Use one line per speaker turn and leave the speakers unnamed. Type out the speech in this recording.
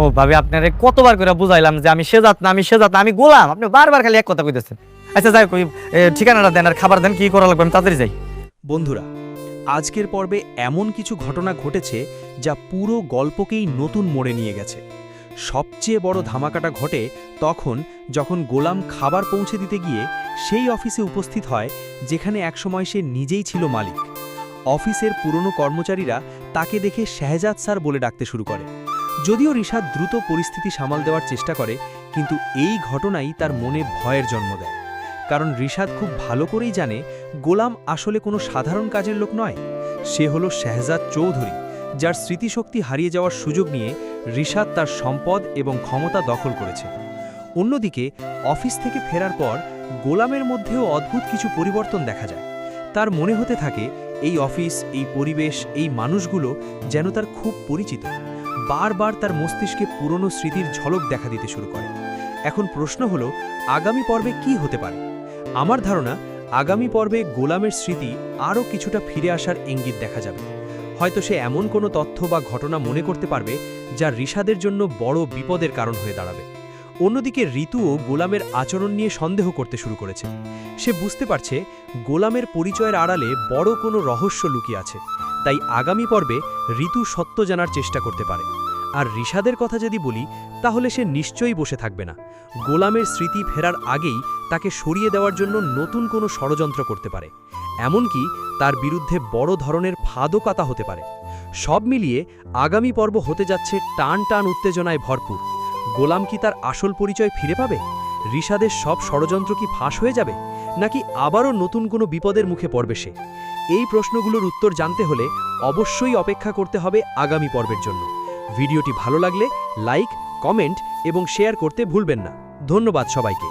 ও ভাবি, আপনারে কতবার করে বুঝাইলাম যে আমি সেজাত না, আমি সেজাত না, আমি গোলাম। আপনি বারবার খালি এক কথা কইতেছেন। আচ্ছা যাই হোক, ঠিকানাটা দেন আর খাবার দেন, কি করা লাগবে আমি তাড়াতাড়ি যাই।
বন্ধুরা, আজকের পর্বে এমন কিছু ঘটনা ঘটেছে যা পুরো গল্পকেই নতুন মোড়ে নিয়ে গেছে। সবচেয়ে বড় ধামাকাটা ঘটে তখন যখন গোলাম খাবার পৌঁছে দিতে গিয়ে সেই অফিসে উপস্থিত হয় যেখানে একসময় সে নিজেই ছিল মালিক। অফিসের পুরনো কর্মচারীরা তাকে দেখে শেহজাদ স্যার বলে ডাকতে শুরু করে। যদিও রিশাদ দ্রুত পরিস্থিতি সামাল দেওয়ার চেষ্টা করে, কিন্তু এই ঘটনাই তার মনে ভয়ের জন্ম দেয়। কারণ রিশাদ খুব ভালো করেই জানে গোলাম আসলে কোনো সাধারণ কাজের লোক নয়। সে হলো শেহজাদ চৌধুরী, যার স্মৃতিশক্তি হারিয়ে যাওয়ার সুযোগ নিয়ে রিশাদ তার সম্পদ এবং ক্ষমতা দখল করেছে। অন্যদিকে অফিস থেকে ফেরার পর গোলামের মধ্যেও অদ্ভুত কিছু পরিবর্তন দেখা যায়। তার মনে হতে থাকে এই অফিস, এই পরিবেশ, এই মানুষগুলো যেন তার খুব পরিচিত। বারবার তার মস্তিষ্কে পুরনো স্মৃতির ঝলক দেখা দিতে শুরু করে। এখন প্রশ্ন হলো, আগামী পর্বে কি হতে পারে? আমার ধারণা আগামী পর্বে গোলামের স্মৃতি আরও কিছুটা ফিরে আসার ইঙ্গিত দেখা যাবে। হয়তো সে এমন কোনো তথ্য বা ঘটনা মনে করতে পারবে যা রিশাদের জন্য বড় বিপদের কারণ হয়ে দাঁড়াবে। অন্যদিকে ঋতুও গোলামের আচরণ নিয়ে সন্দেহ করতে শুরু করেছে। সে বুঝতে পারছে গোলামের পরিচয়ের আড়ালে বড় কোনো রহস্য লুকিয়ে আছে। তাই আগামী পর্বে ঋতু সত্য জানার চেষ্টা করতে পারে। আর রিশাদের কথা যদি বলি, তাহলে সে নিশ্চয়ই বসে থাকবে না। গোলামের স্মৃতি ফেরার আগেই তাকে সরিয়ে দেওয়ার জন্য নতুন কোনো ষড়যন্ত্র করতে পারে। এমনকি তার বিরুদ্ধে বড় ধরনের ফাঁদও কাতা হতে পারে। সব মিলিয়ে আগামী পর্ব হতে যাচ্ছে টান টান উত্তেজনায় ভরপুর। গোলাম কি তার আসল পরিচয় ফিরে পাবে? রিশাদের সব ষড়যন্ত্র কি ফাঁস হয়ে যাবে, নাকি আবারও নতুন কোনো বিপদের মুখে পড়বে সে? এই প্রশ্নগুলোর উত্তর জানতে হলে অবশ্যই অপেক্ষা করতে হবে আগামী পর্বের জন্য। ভিডিওটি ভালো লাগলে লাইক, কমেন্ট এবং শেয়ার করতে ভুলবেন না। ধন্যবাদ সবাইকে।